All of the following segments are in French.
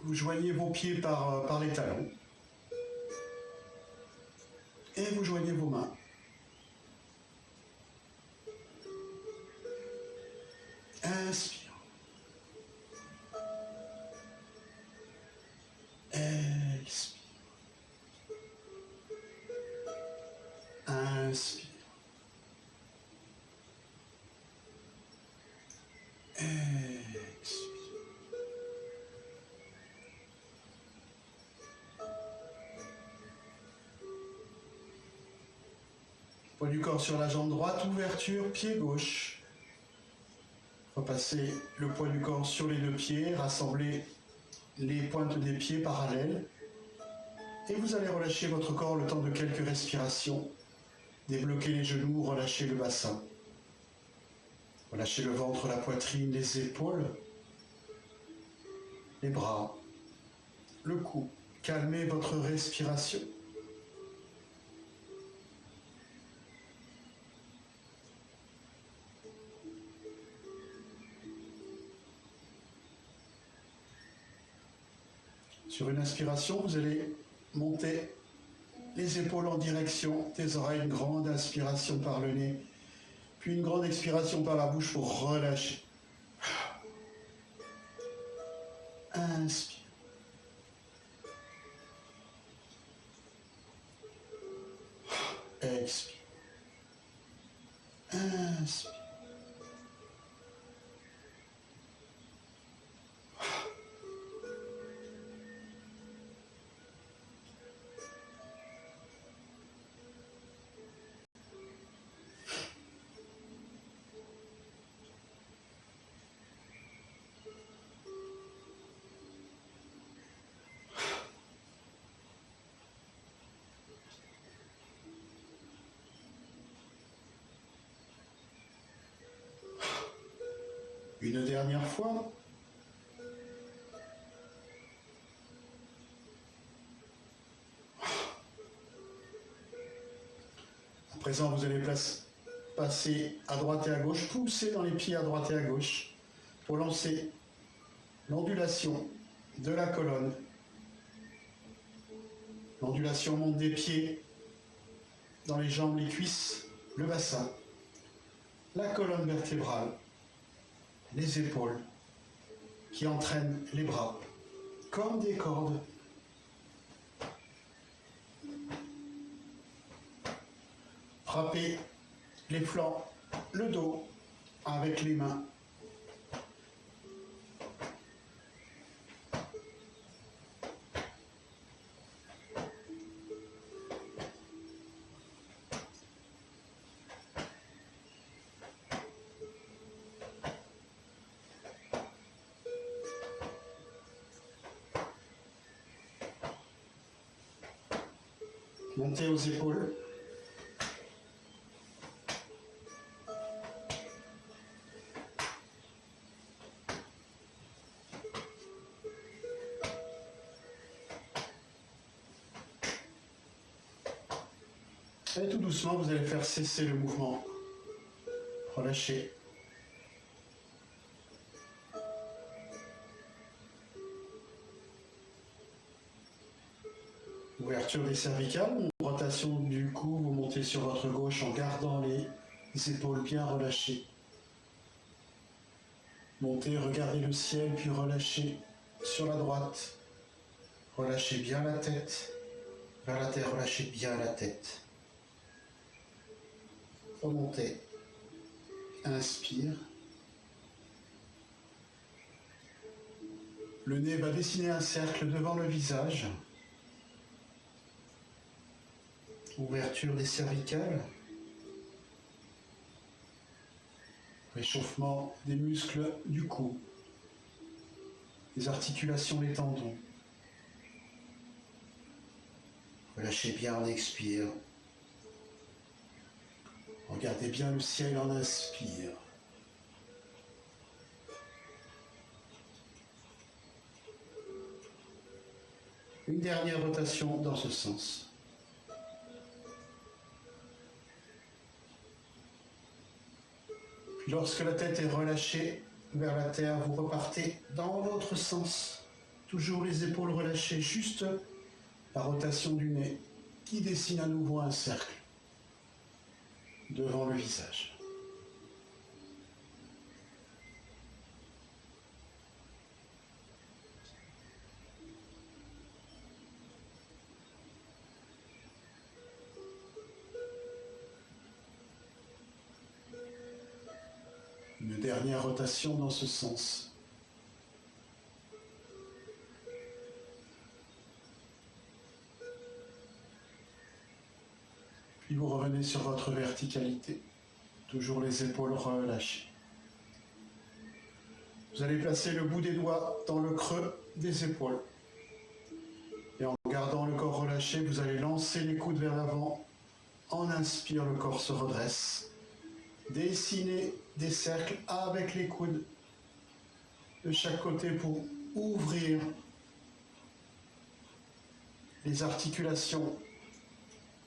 Vous joignez vos pieds par les talons. Et vous joignez vos mains. Inspire. Expire. Inspire. Expire. Poids du corps sur la jambe droite, ouverture, pied gauche. Repassez le poids du corps sur les deux pieds, rassemblez les pointes des pieds parallèles. Et vous allez relâcher votre corps le temps de quelques respirations. Débloquez les genoux, relâchez le bassin. Relâchez le ventre, la poitrine, les épaules, les bras, le cou. Calmez votre respiration. Sur une inspiration, vous allez monter les épaules en direction des oreilles. Une grande inspiration par le nez, puis une grande expiration par la bouche pour relâcher. Inspire. Expire. Inspire. Une dernière fois. À présent, vous allez passer à droite et à gauche, pousser dans les pieds à droite et à gauche pour lancer l'ondulation de la colonne. L'ondulation monte des pieds dans les jambes, les cuisses, le bassin, la colonne vertébrale, les épaules qui entraînent les bras comme des cordes. Frappez les flancs, le dos avec les mains. Montez aux épaules. Et tout doucement, vous allez faire cesser le mouvement. Relâchez. Ouverture des cervicales, rotation du cou, vous montez sur votre gauche en gardant les épaules bien relâchées. Montez, regardez le ciel, puis relâchez sur la droite. Relâchez bien la tête. Vers la terre, relâchez bien la tête. Remontez. Inspire. Le nez va dessiner un cercle devant le visage. Ouverture des cervicales. Réchauffement des muscles du cou. Des articulations des tendons. Relâchez bien, on expire. Regardez bien le ciel, on inspire. Une dernière rotation dans ce sens. Puis lorsque la tête est relâchée vers la terre, vous repartez dans l'autre sens. Toujours les épaules relâchées, juste la rotation du nez qui dessine à nouveau un cercle devant le visage. Une dernière rotation dans ce sens. Puis vous revenez sur votre verticalité. Toujours les épaules relâchées. Vous allez placer le bout des doigts dans le creux des épaules. Et en gardant le corps relâché, vous allez lancer les coudes vers l'avant. En inspire, le corps se redresse. Dessinez des cercles avec les coudes de chaque côté pour ouvrir les articulations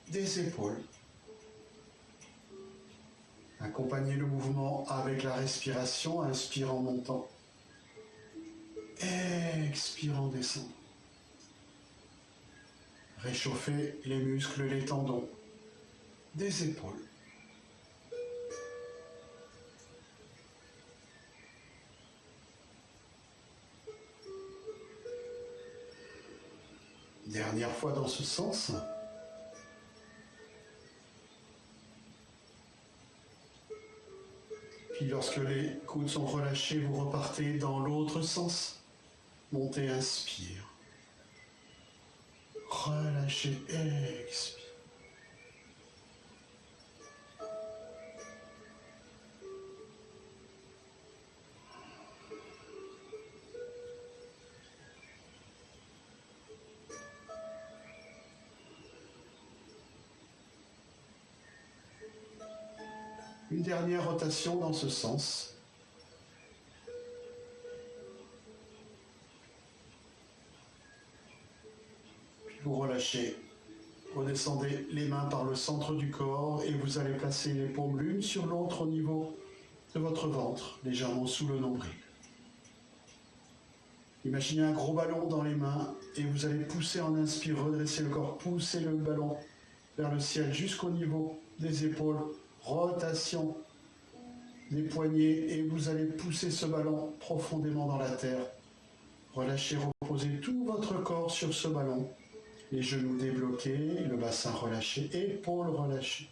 des épaules. Accompagnez le mouvement avec la respiration, inspire en montant, expire en descendant. Réchauffez les muscles, les tendons des épaules. Dernière fois dans ce sens. Puis lorsque les coudes sont relâchés, vous repartez dans l'autre sens. Montez, inspire. Relâchez, expire. Une dernière rotation dans ce sens. Puis vous relâchez. Redescendez les mains par le centre du corps et vous allez placer les paumes l'une sur l'autre au niveau de votre ventre, légèrement sous le nombril. Imaginez un gros ballon dans les mains et vous allez pousser en inspire, redresser le corps, pousser le ballon vers le ciel jusqu'au niveau des épaules. Rotation des poignets et vous allez pousser ce ballon profondément dans la terre. Relâchez, reposez tout votre corps sur ce ballon. Les genoux débloqués, le bassin relâché, épaules relâchées.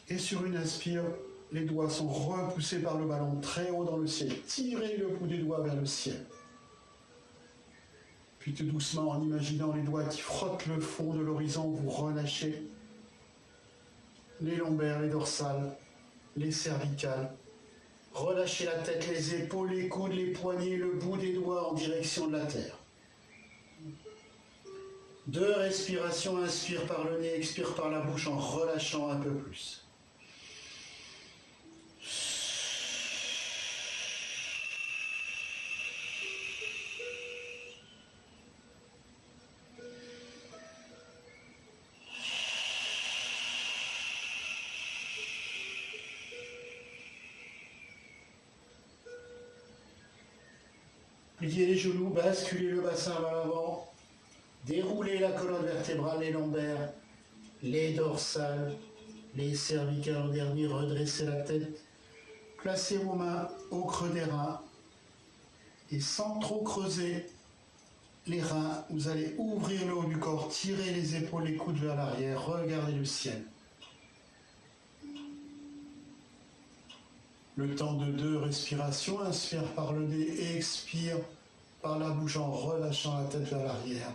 Et sur une inspire, les doigts sont repoussés par le ballon très haut dans le ciel. Tirez le bout des doigts vers le ciel. Puis tout doucement, en imaginant les doigts qui frottent le fond de l'horizon, vous relâchez les lombaires, les dorsales, les cervicales. Relâchez la tête, les épaules, les coudes, les poignets, le bout des doigts en direction de la terre. 2 respirations, inspire par le nez, expire par la bouche en relâchant un peu plus. Pliez les genoux, basculez le bassin vers l'avant, déroulez la colonne vertébrale, les lombaires, les dorsales, les cervicales en dernier, redressez la tête, placez vos mains au creux des reins et sans trop creuser les reins, vous allez ouvrir le haut du corps, tirer les épaules, les coudes vers l'arrière, regardez le ciel. Le temps de 2 respirations, inspire par le nez et expire par la bouche en relâchant la tête vers l'arrière.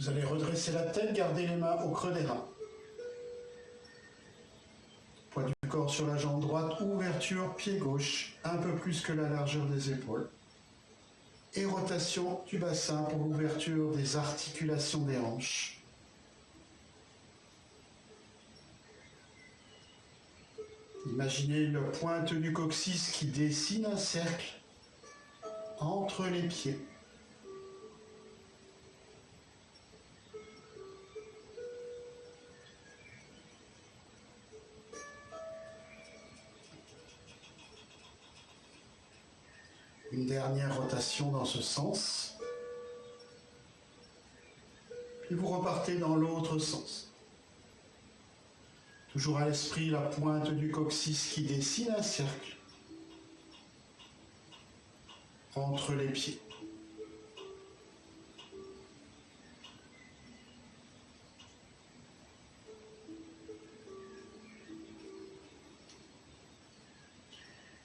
Vous allez redresser la tête, garder les mains au creux des reins. Poids du corps sur la jambe droite, ouverture, pied gauche, un peu plus que la largeur des épaules. Et rotation du bassin pour l'ouverture des articulations des hanches. Imaginez la pointe du coccyx qui dessine un cercle entre les pieds. Une dernière rotation dans ce sens. Puis vous repartez dans l'autre sens. Toujours à l'esprit la pointe du coccyx qui dessine un cercle entre les pieds.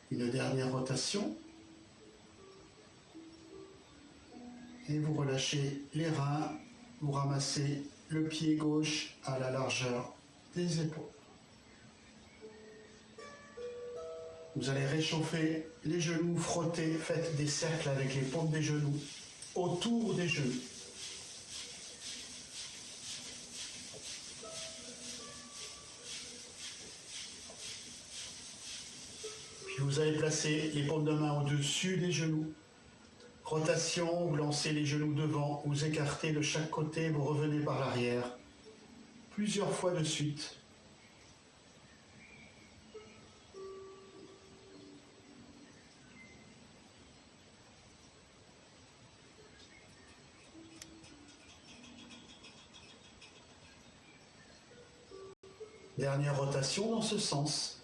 Une dernière rotation. Et vous relâchez les reins, vous ramassez le pied gauche à la largeur des épaules. Vous allez réchauffer les genoux, frotter, faites des cercles avec les paumes des genoux autour des genoux. Puis vous allez placer les paumes de main au-dessus des genoux. Rotation, vous lancez les genoux devant, vous écartez de chaque côté, vous revenez par l'arrière, plusieurs fois de suite. Dernière rotation dans ce sens.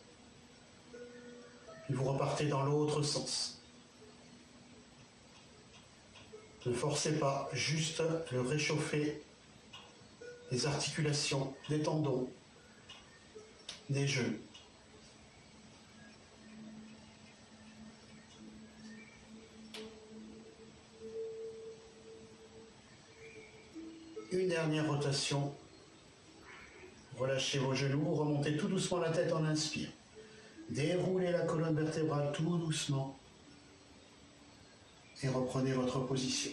Puis vous repartez dans l'autre sens. Ne forcez pas, juste le réchauffer des articulations, des tendons, des genoux. Une dernière rotation. Relâchez vos genoux, remontez tout doucement la tête en inspire. Déroulez la colonne vertébrale tout doucement. Et reprenez votre position.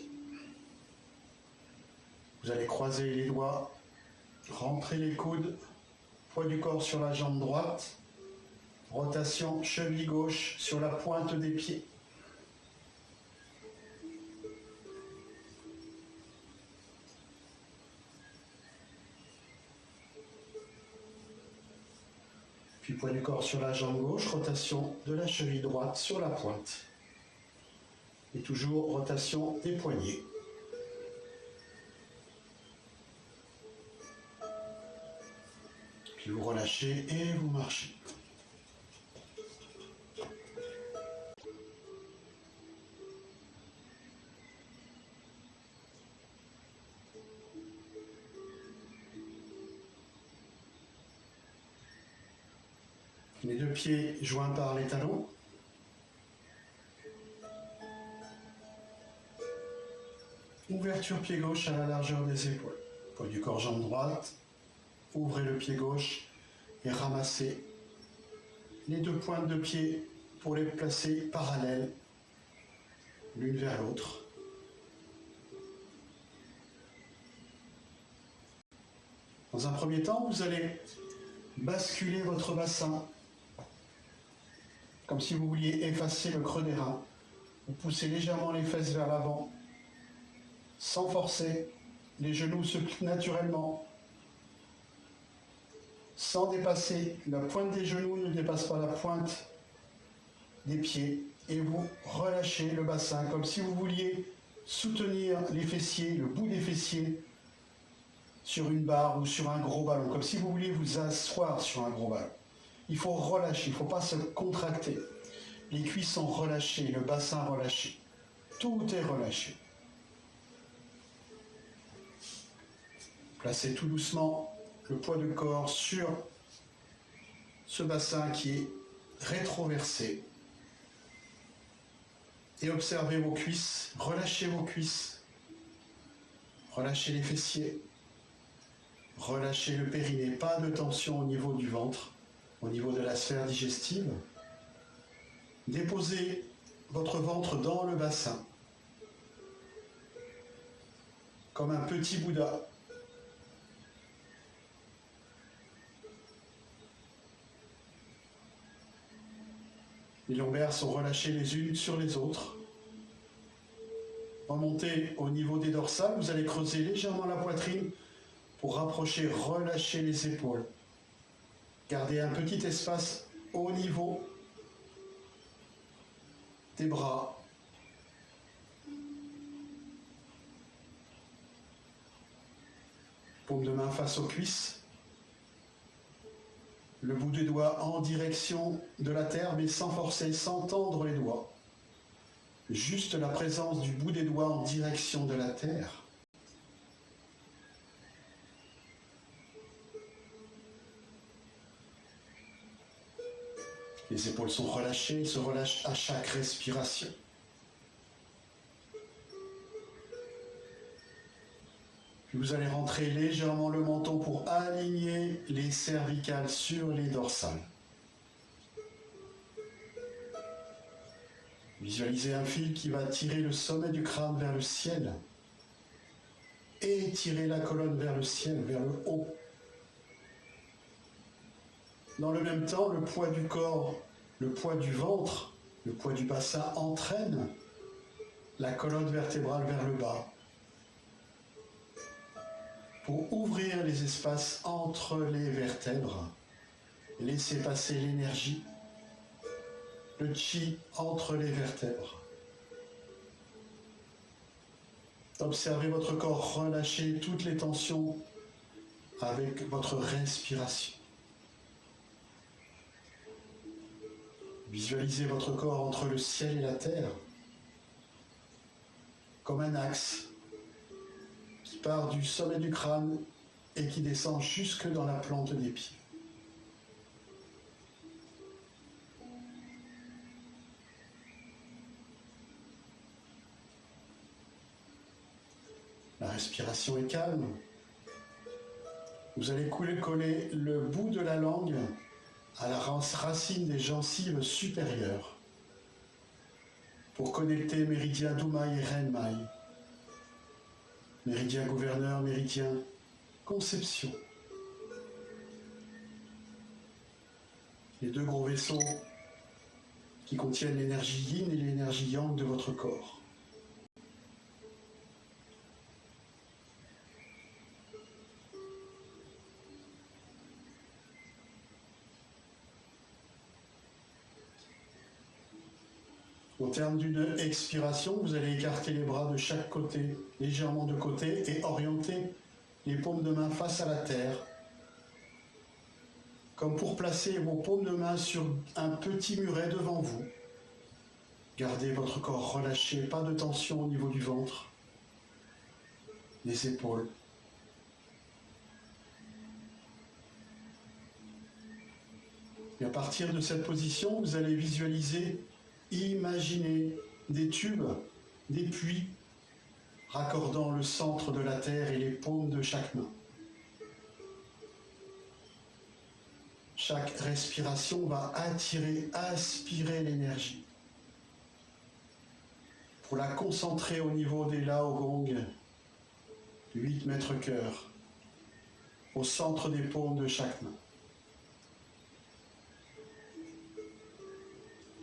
Vous allez croiser les doigts, rentrer les coudes, poids du corps sur la jambe droite, rotation cheville gauche sur la pointe des pieds. Puis poids du corps sur la jambe gauche, rotation de la cheville droite sur la pointe. Et toujours rotation des poignets. Puis vous relâchez et vous marchez. Les deux pieds joints par les talons. Ouverture pied gauche à la largeur des épaules. Poids du corps jambe droite. Ouvrez le pied gauche et ramassez les deux pointes de pied pour les placer parallèles l'une vers l'autre. Dans un premier temps, vous allez basculer votre bassin comme si vous vouliez effacer le creux des reins. Vous poussez légèrement les fesses vers l'avant sans forcer. Les genoux se plient naturellement sans dépasser. La pointe des genoux ne dépasse pas la pointe des pieds et vous relâchez le bassin comme si vous vouliez soutenir les fessiers, le bout des fessiers sur une barre ou sur un gros ballon, comme si vous vouliez vous asseoir sur un gros ballon. Il faut relâcher, il ne faut pas se contracter. Les cuisses sont relâchées, le bassin relâché. Tout est relâché. Placez tout doucement le poids du corps sur ce bassin qui est rétroversé. Et observez vos cuisses, relâchez vos cuisses. Relâchez les fessiers. Relâchez le périnée, pas de tension au niveau du ventre, au niveau de la sphère digestive. Déposez votre ventre dans le bassin, comme un petit Bouddha. Les lombaires sont relâchées les unes sur les autres. Remontez au niveau des dorsales, vous allez creuser légèrement la poitrine pour rapprocher, relâcher les épaules. Gardez un petit espace au niveau des bras. Paume de main face aux cuisses. Le bout des doigts en direction de la terre, mais sans forcer, sans tendre les doigts. Juste la présence du bout des doigts en direction de la terre. Les épaules sont relâchées, elles se relâchent à chaque respiration. Puis vous allez rentrer légèrement le menton pour aligner les cervicales sur les dorsales. Visualisez un fil qui va tirer le sommet du crâne vers le ciel et tirer la colonne vers le ciel, vers le haut. Dans le même temps, le poids du corps, le poids du ventre, le poids du bassin entraîne la colonne vertébrale vers le bas pour ouvrir les espaces entre les vertèbres, laisser passer l'énergie, le chi entre les vertèbres. Observez votre corps relâcher toutes les tensions avec votre respiration. Visualisez votre corps entre le ciel et la terre, comme un axe qui part du sommet du crâne et qui descend jusque dans la plante des pieds. La respiration est calme. Vous allez coller le bout de la langue à la racine des gencives supérieures pour connecter méridien Dumai et Renmai, méridien gouverneur, méridien conception. Les deux gros vaisseaux qui contiennent l'énergie yin et l'énergie yang de votre corps. Au terme d'une expiration, vous allez écarter les bras de chaque côté, légèrement de côté, et orienter les paumes de main face à la terre, comme pour placer vos paumes de main sur un petit muret devant vous. Gardez votre corps relâché, pas de tension au niveau du ventre, des épaules. Et à partir de cette position, vous allez visualiser, imaginer des tubes, des puits, raccordant le centre de la terre et les paumes de chaque main. Chaque respiration va attirer, aspirer l'énergie pour la concentrer au niveau des Lao Gong, 8 mètres cœur, au centre des paumes de chaque main.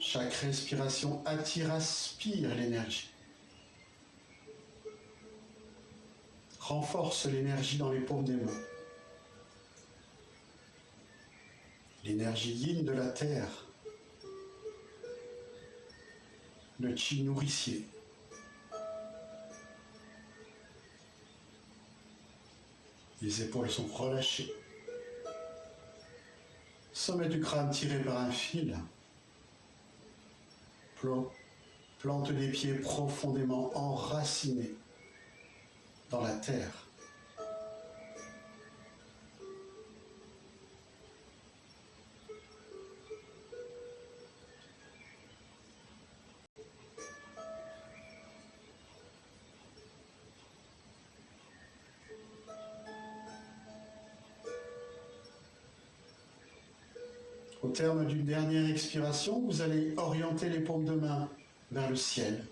Chaque respiration attire, aspire l'énergie. Renforce l'énergie dans les paumes des mains. L'énergie yin de la terre. Le chi nourricier. Les épaules sont relâchées. Sommet du crâne tiré par un fil. Plante des pieds profondément enracinés dans la terre. Au terme d'une dernière expiration, vous allez orienter les paumes de main vers le ciel.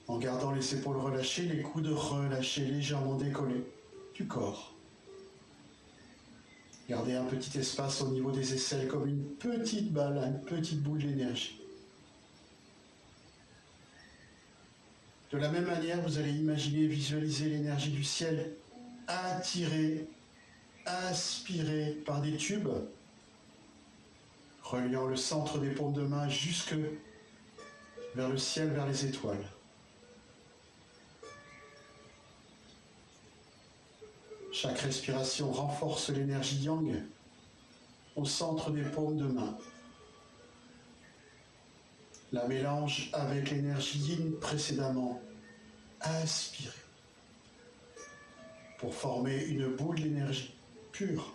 En gardant les épaules relâchées, les coudes relâchés, légèrement décollés du corps. Gardez un petit espace au niveau des aisselles comme une petite balle, une petite boule d'énergie. De la même manière, vous allez imaginer, visualiser l'énergie du ciel attirée, inspirée par des tubes, reliant le centre des paumes de main jusque vers le ciel, vers les étoiles. Chaque respiration renforce l'énergie yang au centre des paumes de main. La mélange avec l'énergie yin précédemment inspirée pour former une boule d'énergie pure,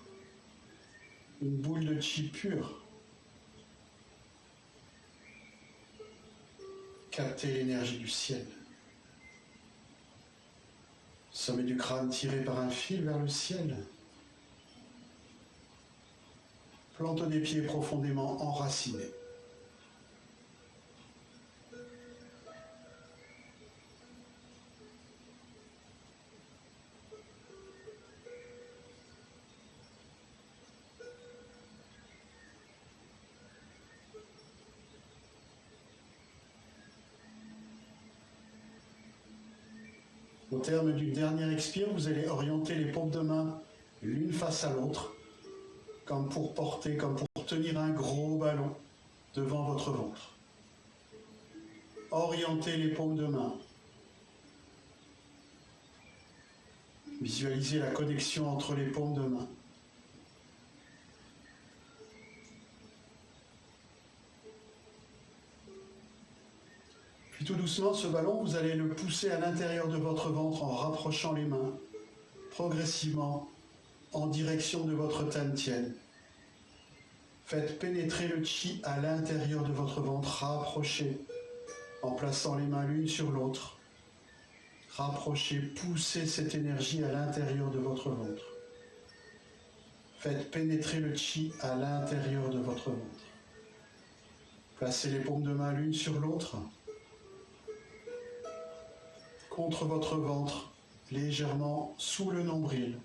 une boule de chi pure. Captez l'énergie du ciel. Sommet du crâne tiré par un fil vers le ciel. Plante des pieds profondément enracinés. Au terme d'une dernière expire, vous allez orienter les paumes de main l'une face à l'autre, comme pour porter, comme pour tenir un gros ballon devant votre ventre. Orientez les paumes de main. Visualisez la connexion entre les paumes de main. Puis tout doucement, ce ballon, vous allez le pousser à l'intérieur de votre ventre en rapprochant les mains, progressivement, en direction de votre Tantien. Faites pénétrer le chi à l'intérieur de votre ventre, rapprochez, en plaçant les mains l'une sur l'autre. Rapprochez, poussez cette énergie à l'intérieur de votre ventre. Faites pénétrer le chi à l'intérieur de votre ventre. Placez les paumes de main l'une sur l'autre, contre votre ventre, légèrement sous le nombril.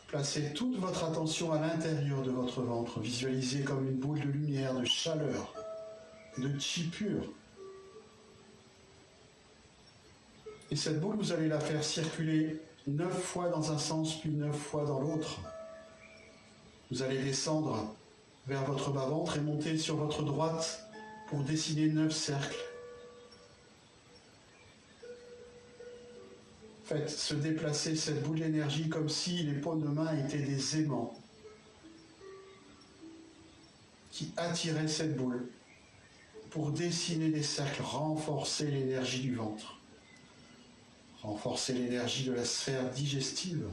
Placez toute votre attention à l'intérieur de votre ventre. Visualisez comme une boule de lumière, de chaleur, de chi pur. Et cette boule, vous allez la faire circuler 9 fois dans un sens, puis 9 fois dans l'autre. Vous allez descendre vers votre bas-ventre et monter sur votre droite pour dessiner 9 cercles. Faites se déplacer cette boule d'énergie comme si les paumes de main étaient des aimants qui attiraient cette boule pour dessiner des cercles, renforcer l'énergie du ventre, renforcer l'énergie de la sphère digestive.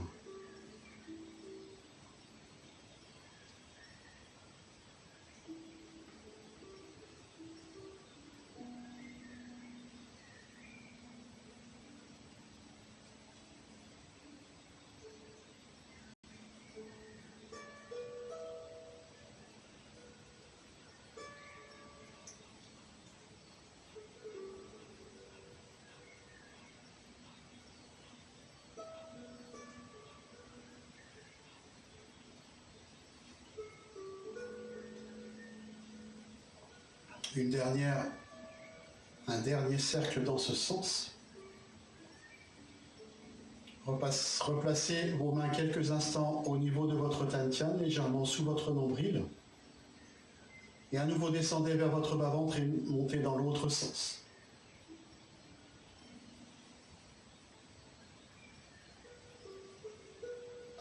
Un dernier cercle dans ce sens. Replacez vos mains quelques instants au niveau de votre Tantien, légèrement sous votre nombril. Et à nouveau descendez vers votre bas-ventre et montez dans l'autre sens.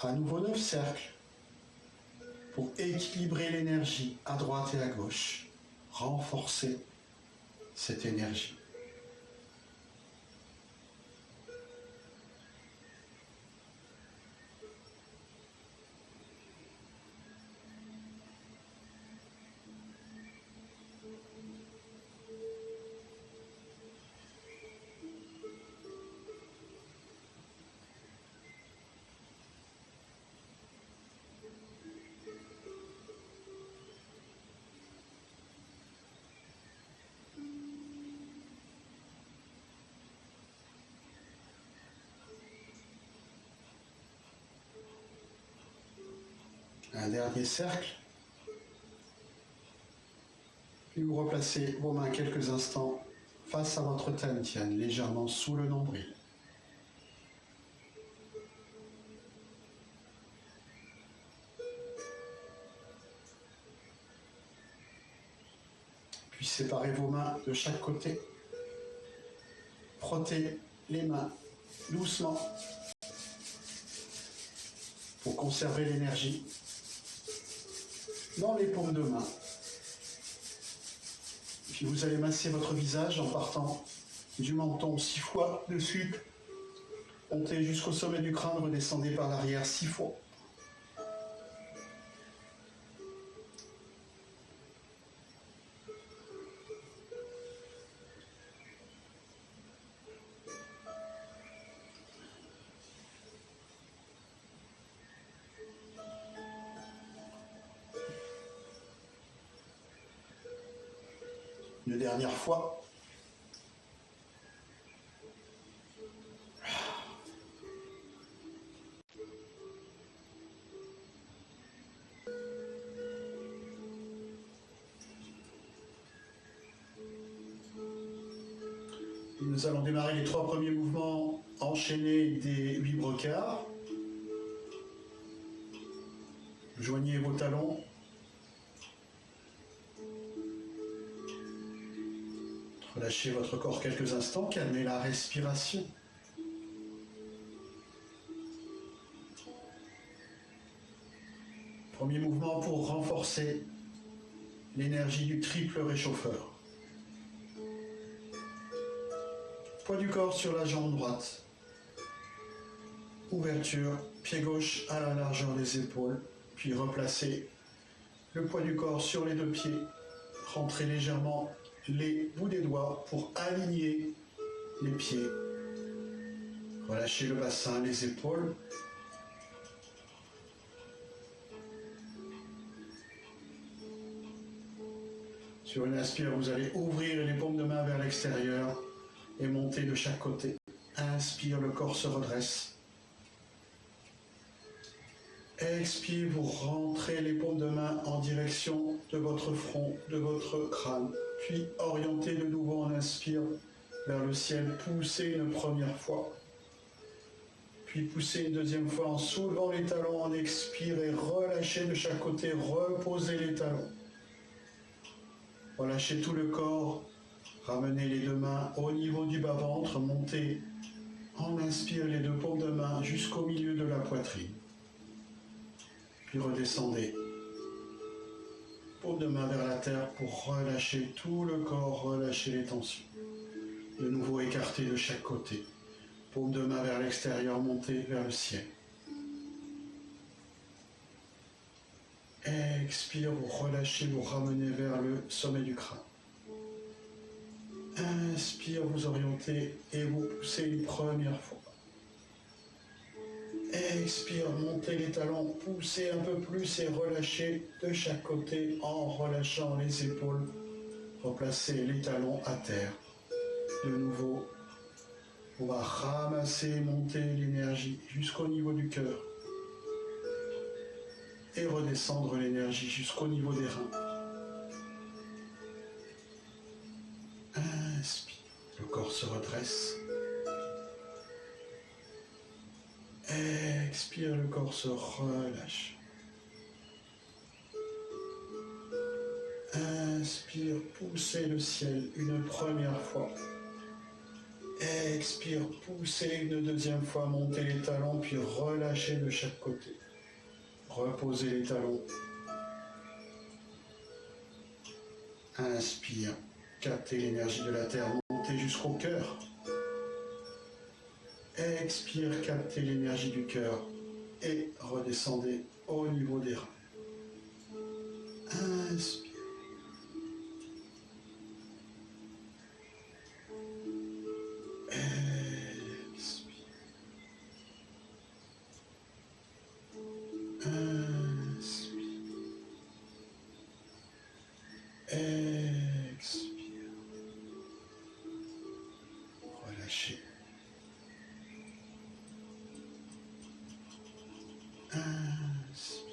À nouveau 9 cercles pour équilibrer l'énergie à droite et à gauche. Renforcer cette énergie. Un dernier cercle. Puis vous replacez vos mains quelques instants face à votre Tian, légèrement sous le nombril. Puis séparez vos mains de chaque côté. Frottez les mains doucement pour conserver l'énergie dans les paumes de main. Puis vous allez masser votre visage en partant du menton 6 fois de suite. Montez jusqu'au sommet du crâne, redescendez par l'arrière 6 fois. Une dernière fois. Nous allons démarrer les 3 premiers mouvements enchaînés des 8 brocards. Joignez vos talons. Relâchez votre corps quelques instants, calmez la respiration. Premier mouvement pour renforcer l'énergie du triple réchauffeur. Poids du corps sur la jambe droite. Ouverture, pied gauche à la largeur des épaules, puis replacez le poids du corps sur les 2 pieds. Rentrez légèrement les bouts des doigts pour aligner les pieds. Relâchez le bassin, les épaules. Sur une inspire, vous allez ouvrir les paumes de main vers l'extérieur et monter de chaque côté. Inspire, le corps se redresse. Expire, vous rentrez les paumes de main en direction de votre front, de votre crâne. Puis orientez de nouveau en inspire vers le ciel. Poussez une première fois. Puis poussez une deuxième fois en soulevant les talons, en expire et relâchez de chaque côté. Reposez les talons. Relâchez tout le corps. Ramenez les 2 mains au niveau du bas-ventre. Montez en inspire les 2 paumes de main jusqu'au milieu de la poitrine. Puis redescendez. Paume de main vers la terre pour relâcher tout le corps, relâcher les tensions. De nouveau écartez de chaque côté. Paume de main vers l'extérieur, montez vers le ciel. Expire, vous relâchez, vous ramenez vers le sommet du crâne. Inspire, vous orientez et vous poussez une première fois. Expire, montez les talons, poussez un peu plus et relâchez de chaque côté en relâchant les épaules. Replacez les talons à terre. De nouveau, on va ramasser, monter l'énergie jusqu'au niveau du cœur. Et redescendre l'énergie jusqu'au niveau des reins. Inspire, le corps se redresse. Expire, le corps se relâche. Inspire, poussez le ciel une première fois. Expire, poussez une deuxième fois, montez les talons, puis relâchez de chaque côté. Reposez les talons. Inspire, captez l'énergie de la terre, montez jusqu'au cœur. Expire, captez l'énergie du cœur et redescendez au niveau des reins. Inspire. Expire. Inspire. Expire. Relâchez. Inspire.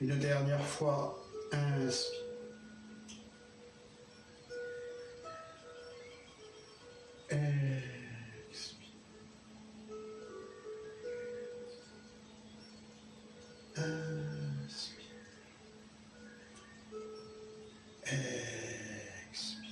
Une dernière fois, inspire. Expire. Inspire. Expire.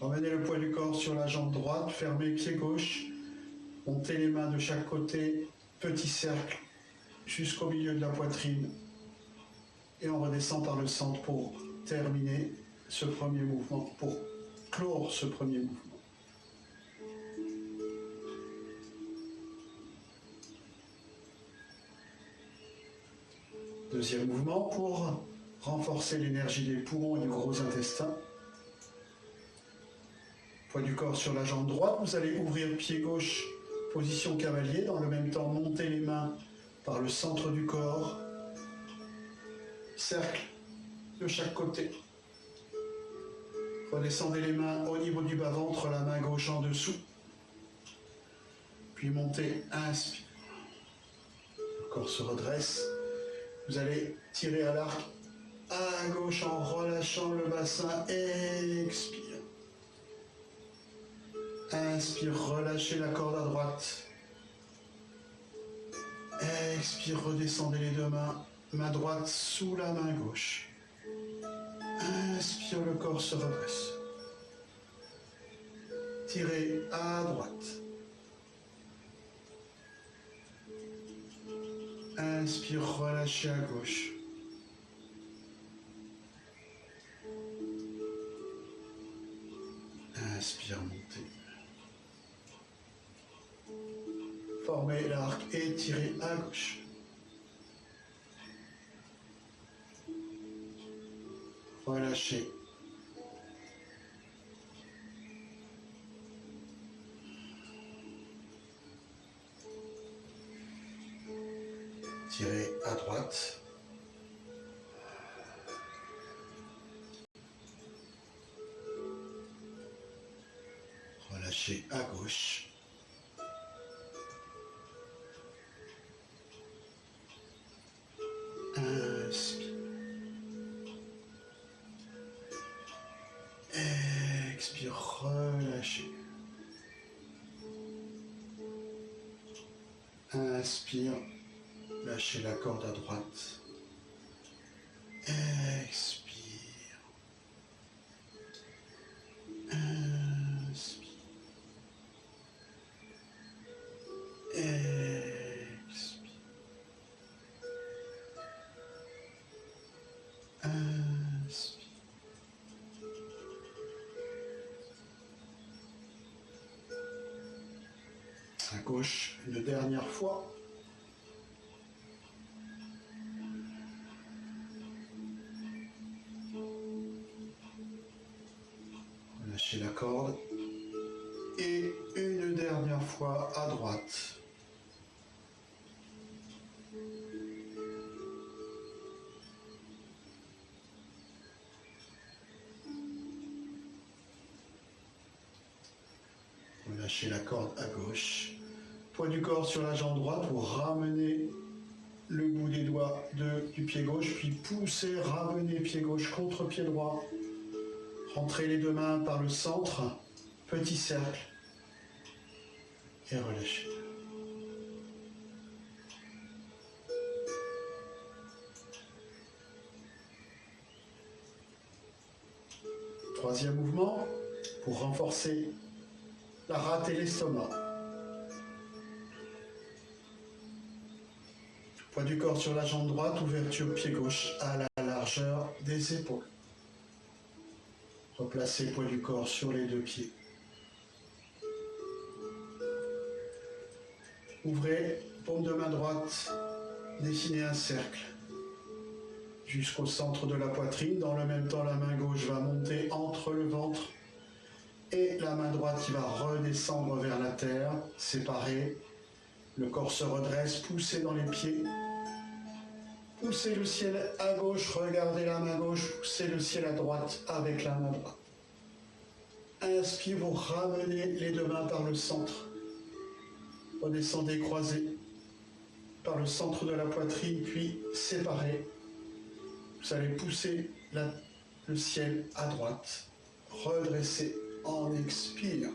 Ramenez le poids du corps sur la jambe droite, fermez pied gauche, montez les mains de chaque côté, petit cercle jusqu'au milieu de la poitrine et on redescend par le centre pour terminer ce premier mouvement, pour clore ce premier mouvement. Deuxième mouvement pour renforcer l'énergie des poumons et du gros intestin. Poids du corps sur la jambe droite, vous allez ouvrir pied gauche, position cavalier, dans le même temps monter les mains par le centre du corps, cercle de chaque côté. Redescendez les mains au niveau du bas-ventre, la main gauche en dessous, puis montez, inspire. Le corps se redresse, vous allez tirer à l'arc à gauche en relâchant le bassin, expire. Inspire, relâchez la corde à droite. Expire, redescendez les deux mains. Main droite sous la main gauche. Inspire, le corps se redresse. Tirez à droite. Inspire, relâchez à gauche. Inspire, montez. Formez l'arc et tirez à gauche. Relâchez. Tirez à droite. Relâchez à gauche. Inspire. Expire, relâchez. Inspire, lâchez la corde à droite. Expire. Inspire. Expire. Inspire. À gauche, une dernière fois. Lâchez la corde. Et une dernière fois à droite. Lâchez la corde à gauche. Poids du corps sur la jambe droite, vous ramenez le bout des doigts du pied gauche, puis poussez, ramenez pied gauche contre pied droit. Rentrez les deux mains par le centre, petit cercle, et relâchez. Troisième mouvement, pour renforcer la rate et l'estomac. Poids du corps sur la jambe droite, ouverture pied gauche à la largeur des épaules. Replacez le poids du corps sur les deux pieds. Ouvrez, paume de main droite, dessinez un cercle jusqu'au centre de la poitrine. Dans le même temps, la main gauche va monter entre le ventre et la main droite qui va redescendre vers la terre, séparée. Le corps se redresse, poussez dans les pieds. Poussez le ciel à gauche, regardez la main gauche, poussez le ciel à droite avec la main droite. Inspire, vous ramenez les deux mains par le centre. Redescendez, croisez par le centre de la poitrine, puis séparez. Vous allez pousser le ciel à droite. Redressez en expire.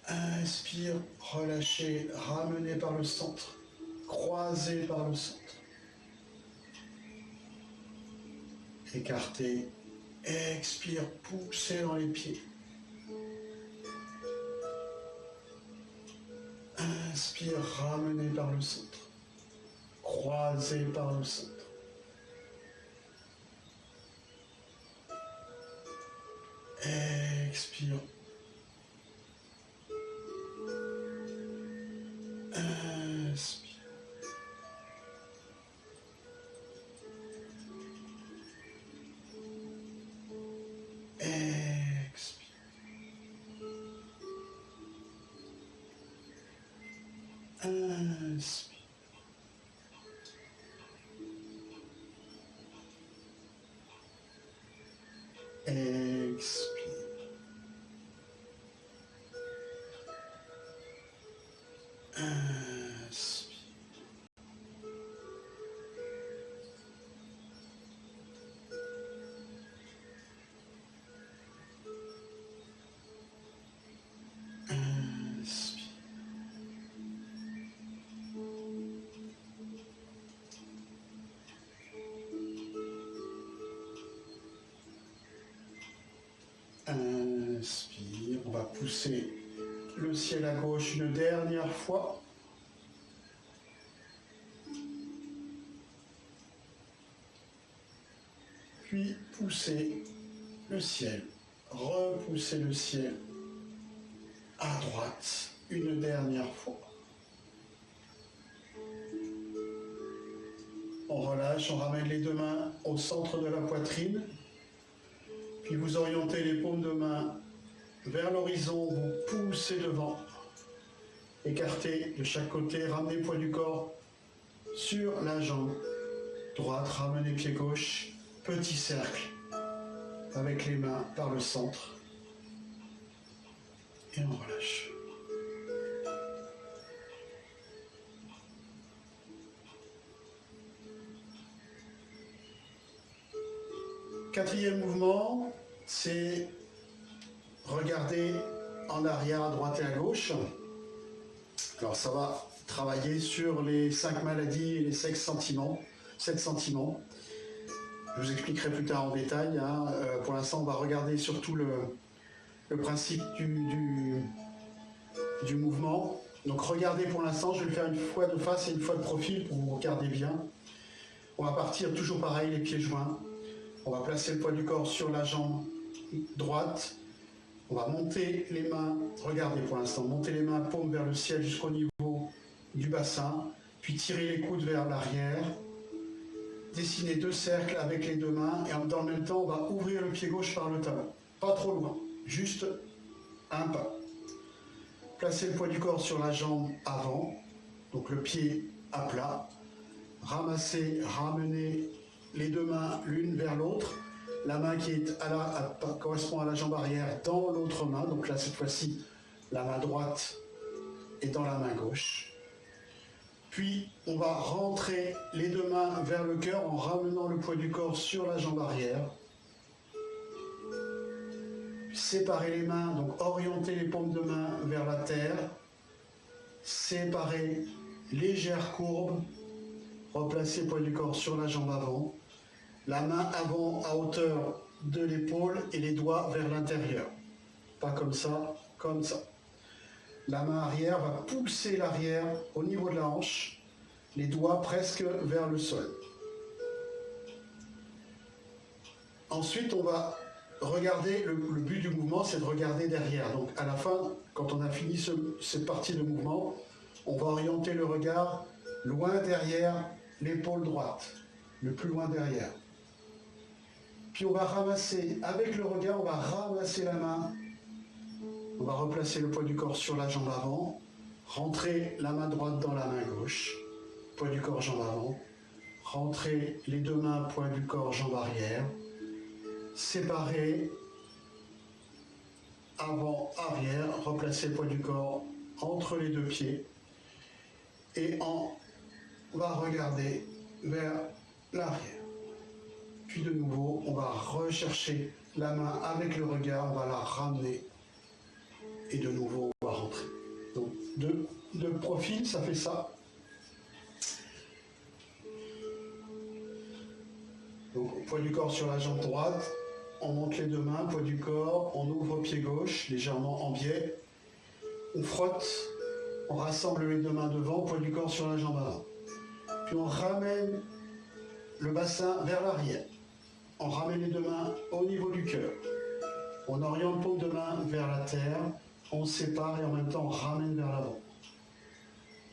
Inspire, relâchez, ramenez par le centre. Croisez par le centre. Écartez, expire, poussez dans les pieds. Inspire, ramenez par le centre. Croisez par le centre. Expire. Inspire. Expire. Inspire. Expire. Inspire, on va pousser le ciel à gauche une dernière fois. Puis poussez le ciel, repoussez le ciel à droite une dernière fois. On relâche, on ramène les deux mains au centre de la poitrine. Puis vous orientez les paumes de main vers l'horizon, vous poussez devant. Écartez de chaque côté, ramenez le poids du corps sur la jambe droite, ramenez pied gauche, petit cercle avec les mains par le centre. Et on relâche. Quatrième mouvement, c'est regarder en arrière à droite et à gauche. Alors ça va travailler sur les 5 maladies et les 7 sentiments. Je vous expliquerai plus tard en détail. Pour l'instant, on va regarder surtout le principe du mouvement. Donc regardez pour l'instant, je vais le faire une fois de face et une fois de profil pour vous regarder bien. On va partir toujours pareil, les pieds joints. On va placer le poids du corps sur la jambe droite. On va monter les mains, regardez pour l'instant, monter les mains, paume vers le ciel jusqu'au niveau du bassin, puis tirer les coudes vers l'arrière. Dessiner 2 cercles avec les 2 mains et dans le même temps, on va ouvrir le pied gauche par le talon. Pas trop loin, juste un pas. Placez le poids du corps sur la jambe avant, donc le pied à plat. Ramassez, ramenez les 2 mains l'une vers l'autre, la main qui est correspond à la jambe arrière dans l'autre main, donc là cette fois-ci la main droite est dans la main gauche. Puis on va rentrer les 2 mains vers le cœur en ramenant le poids du corps sur la jambe arrière. Séparer les mains, donc orienter les paumes de main vers la terre. Séparer, légère courbe, replacer le poids du corps sur la jambe avant. La main avant à hauteur de l'épaule et les doigts vers l'intérieur. Pas comme ça, comme ça. La main arrière va pousser l'arrière au niveau de la hanche, les doigts presque vers le sol. Ensuite, on va regarder, le but du mouvement, c'est de regarder derrière. Donc à la fin, quand on a fini cette partie de mouvement, on va orienter le regard loin derrière l'épaule droite, le plus loin derrière. Puis on va ramasser, avec le regard, on va ramasser la main. On va replacer le poids du corps sur la jambe avant, rentrer la main droite dans la main gauche, poids du corps, jambe avant, rentrer les deux mains, poids du corps, jambe arrière, séparer, avant, arrière, replacer le poids du corps entre les deux pieds et on va regarder vers l'arrière. Puis de nouveau, on va rechercher la main avec le regard, on va la ramener et de nouveau, on va rentrer. Donc, de profil, ça fait ça. Donc, poids du corps sur la jambe droite, on monte les deux mains, poids du corps, on ouvre pied gauche, légèrement en biais. On frotte, on rassemble les deux mains devant, poids du corps sur la jambe avant. Puis on ramène le bassin vers l'arrière. On ramène les deux mains au niveau du cœur. On oriente paume de main vers la terre. On sépare et en même temps on ramène vers l'avant.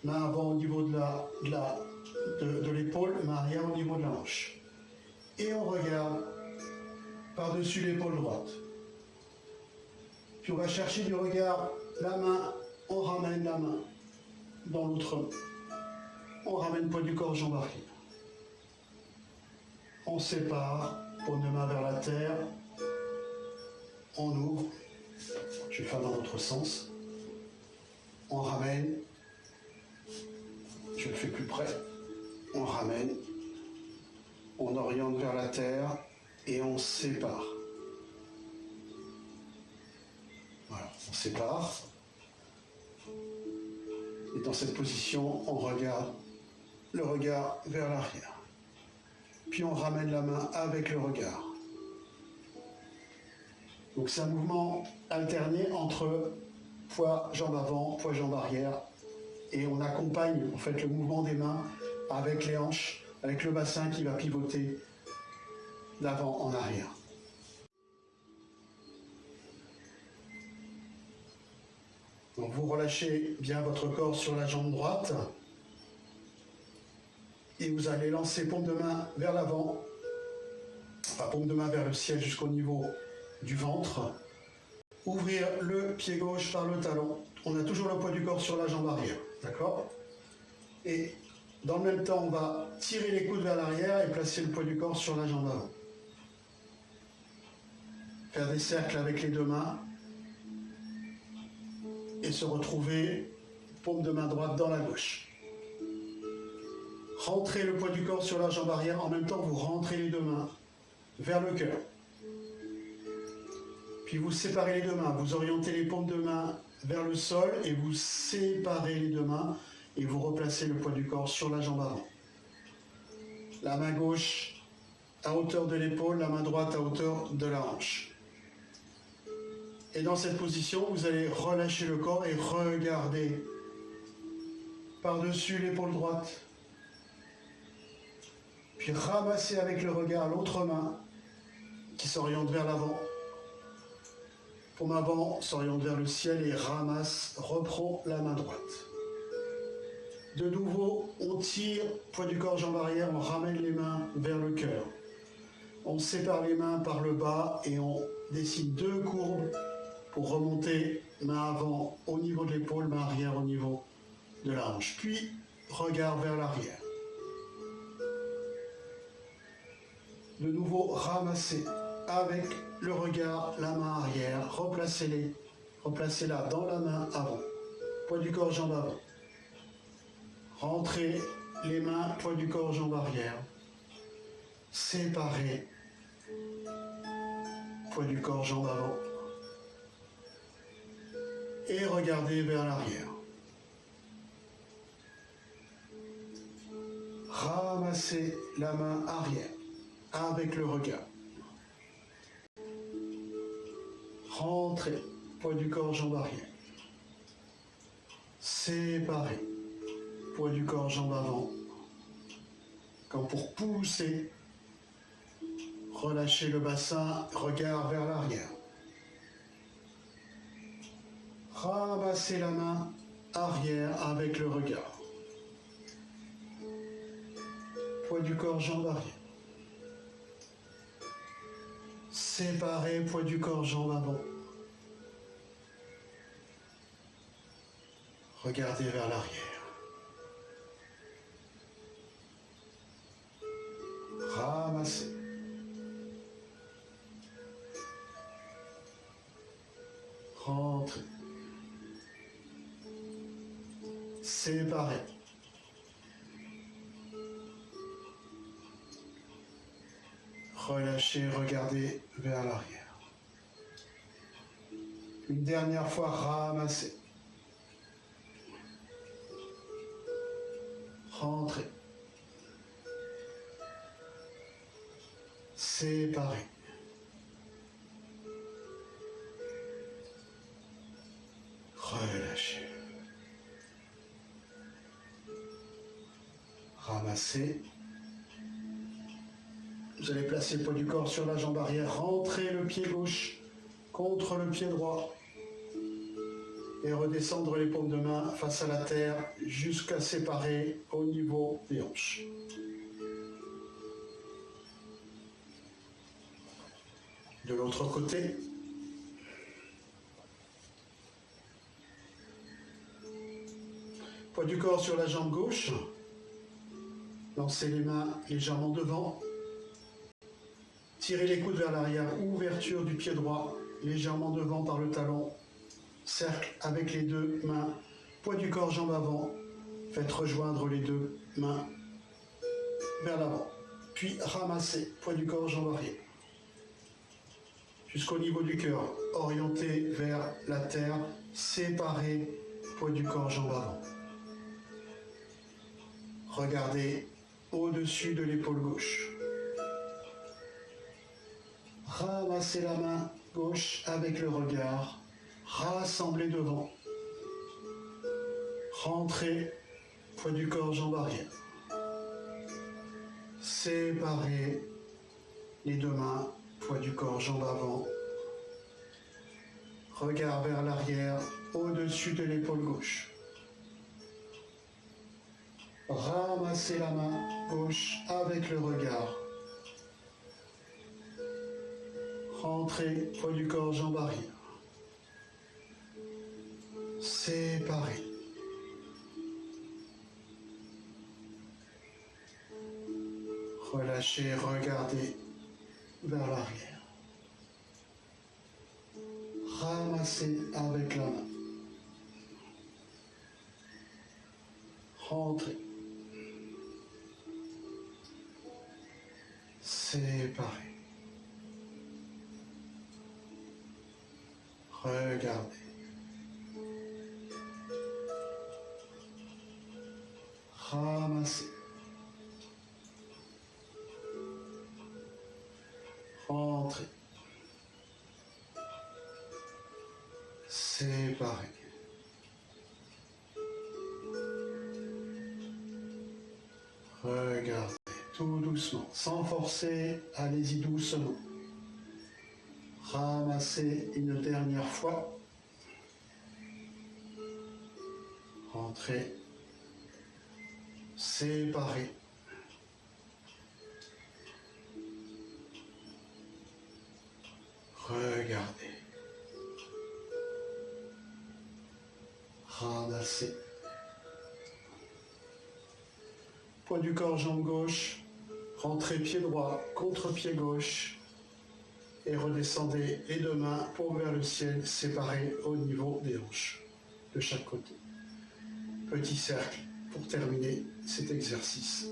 Main avant au niveau de l'épaule, main arrière au niveau de la hanche. Et on regarde par-dessus l'épaule droite. Puis on va chercher du regard la main, on ramène la main dans l'autre main. On ramène poids du corps, jambe arrière. On sépare, paume de main vers la terre. On ouvre. Je vais faire dans l'autre sens. On ramène. Je le fais plus près. On ramène. On oriente vers la terre et on sépare. Voilà, on sépare. Et dans cette position, on regarde le regard vers l'arrière. Puis on ramène la main avec le regard. Donc c'est un mouvement alterné entre poids jambe avant, poids jambe arrière. Et on accompagne en fait le mouvement des mains avec les hanches, avec le bassin qui va pivoter d'avant en arrière. Donc vous relâchez bien votre corps sur la jambe droite. Et vous allez lancer paume de main vers l'avant, enfin paume de main vers le ciel jusqu'au niveau du ventre. Ouvrir le pied gauche par le talon. On a toujours le poids du corps sur la jambe arrière, d'accord? Et dans le même temps, on va tirer les coudes vers l'arrière et placer le poids du corps sur la jambe avant. Faire des cercles avec les deux mains et se retrouver paume de main droite dans la gauche. Rentrez le poids du corps sur la jambe arrière, en même temps vous rentrez les deux mains vers le cœur. Puis vous séparez les deux mains, vous orientez les paumes de main vers le sol et vous séparez les deux mains et vous replacez le poids du corps sur la jambe avant. La main gauche à hauteur de l'épaule, la main droite à hauteur de la hanche. Et dans cette position, vous allez relâcher le corps et regarder par-dessus l'épaule droite. Puis ramasser avec le regard l'autre main qui s'oriente vers l'avant. Paume avant s'oriente vers le ciel et ramasse, reprend la main droite. De nouveau, on tire, poids du corps, jambe arrière, on ramène les mains vers le cœur. On sépare les mains par le bas et on dessine deux courbes pour remonter main avant au niveau de l'épaule, main arrière au niveau de la hanche. Puis, regard vers l'arrière. De nouveau, ramasser avec le regard la main arrière, replacez-la dans la main avant. Poids du corps, jambe avant. Rentrez les mains, poids du corps, jambe arrière. Séparez. Poids du corps, jambe avant. Et regardez vers l'arrière. Ramassez la main arrière avec le regard. rentrez, poids du corps, jambes arrière. Séparez, poids du corps, jambes avant. Comme pour pousser, relâchez le bassin, regard vers l'arrière. Ramassez la main arrière avec le regard. Poids du corps, jambes arrière. Séparez, poids du corps, jambes avant. Regardez vers l'arrière. Ramassez. Rentrez. Séparez. Relâchez, regardez vers l'arrière. Une dernière fois, ramassez. Rentrez. Séparez. Relâchez. Ramassez. Vous allez placer le poids du corps sur la jambe arrière. Rentrez le pied gauche contre le pied droit. Et redescendre les paumes de main face à la terre jusqu'à séparer au niveau des hanches. De l'autre côté, poids du corps sur la jambe gauche. Lancez les mains légèrement devant. Tirez les coudes vers l'arrière, ouverture du pied droit, légèrement devant par le talon. Cercle avec les deux mains, poids du corps, jambes avant. Faites rejoindre les deux mains vers l'avant. Puis ramassez, poids du corps, jambes arrière. Jusqu'au niveau du cœur, orienté vers la terre, séparez, poids du corps, jambes avant. Regardez au-dessus de l'épaule gauche. Ramassez la main gauche avec le regard. Rassemblez devant. Rentrez, poids du corps, jambes arrière. Séparez les deux mains, poids du corps, jambes avant. Regard vers l'arrière, au-dessus de l'épaule gauche. Ramassez la main gauche avec le regard. Rentrez, poids du corps, jambes arrière. Séparez. Relâchez, regardez vers l'arrière. Ramassez avec la main. Rentrez. Séparez. Regardez. Ramassez. Rentrez. Séparez. Regardez tout doucement, sans forcer, allez-y doucement. Ramassez une dernière fois. Rentrez. Séparez. Regardez. Ramassez. Poids du corps, jambe gauche. Rentrez pied droit contre pied gauche. Et redescendez les deux mains, paume vers le ciel, séparées au niveau des hanches de chaque côté. Petit cercle pour terminer cet exercice.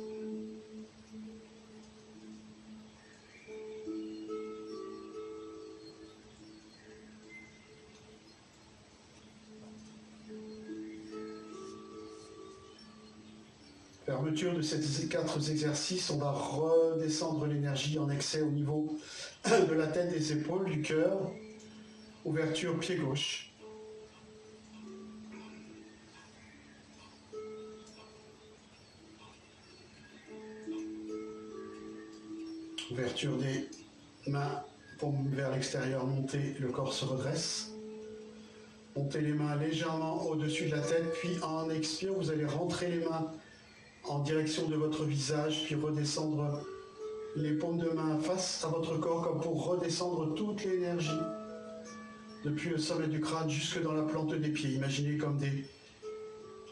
Fermeture de ces 4 exercices, on va redescendre l'énergie en excès au niveau de la tête, des épaules, du cœur. Ouverture pied gauche. Ouverture des mains, paume vers l'extérieur, montez, le corps se redresse. Montez les mains légèrement au-dessus de la tête, puis en expire, vous allez rentrer les mains en direction de votre visage, puis redescendre les paumes de main face à votre corps, comme pour redescendre toute l'énergie depuis le sommet du crâne jusque dans la plante des pieds. Imaginez comme des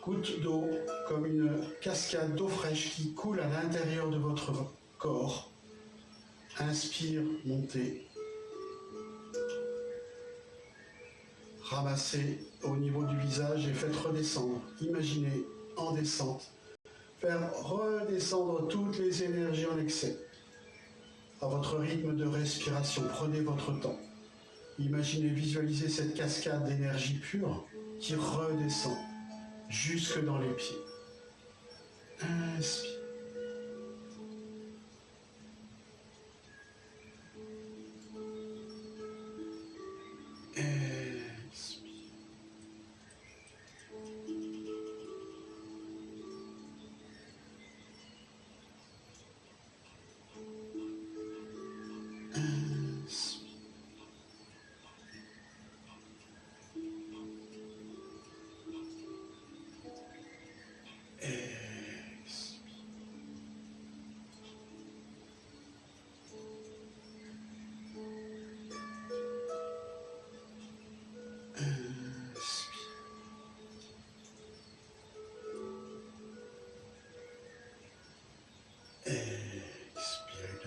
gouttes d'eau, comme une cascade d'eau fraîche qui coule à l'intérieur de votre corps. Inspire, montez. Ramassez au niveau du visage et faites redescendre. Imaginez en descente, faire redescendre toutes les énergies en excès. À votre rythme de respiration, prenez votre temps. Imaginez, visualisez cette cascade d'énergie pure qui redescend jusque dans les pieds. Inspire.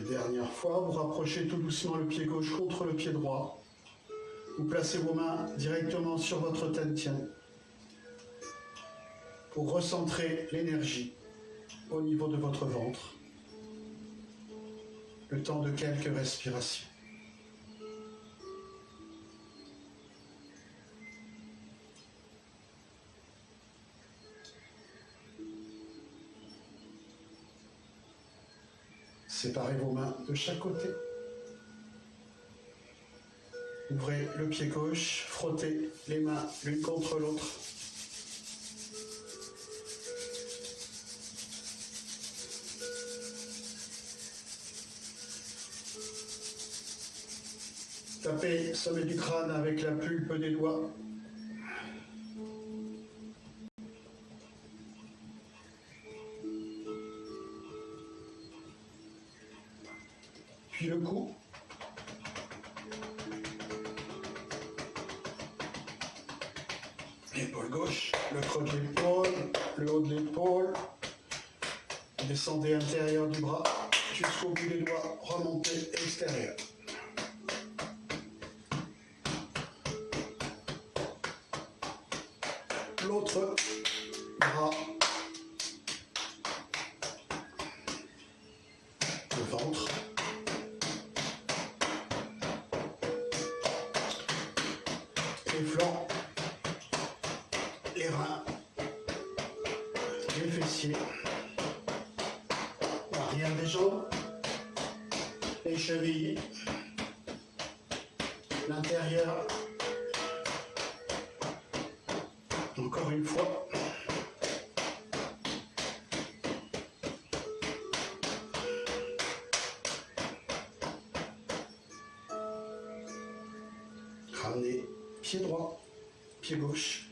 Dernière fois, vous rapprochez tout doucement le pied gauche contre le pied droit. Vous placez vos mains directement sur votre tantien pour recentrer l'énergie au niveau de votre ventre. Le temps de quelques respirations. Séparez vos mains de chaque côté. Ouvrez le pied gauche, frottez les mains l'une contre l'autre. Tapez sommet du crâne avec la pulpe des doigts. Puis le cou. L'épaule gauche, le creux de l'épaule, le haut de l'épaule. Descendez intérieur du bras jusqu'au bout des doigts, remontez extérieur. L'autre bras, le ventre. Les flancs, les reins, les fessiers, l'arrière des jambes, les chevilles, l'intérieur. Encore une fois. Ramenez pied droit, pied gauche.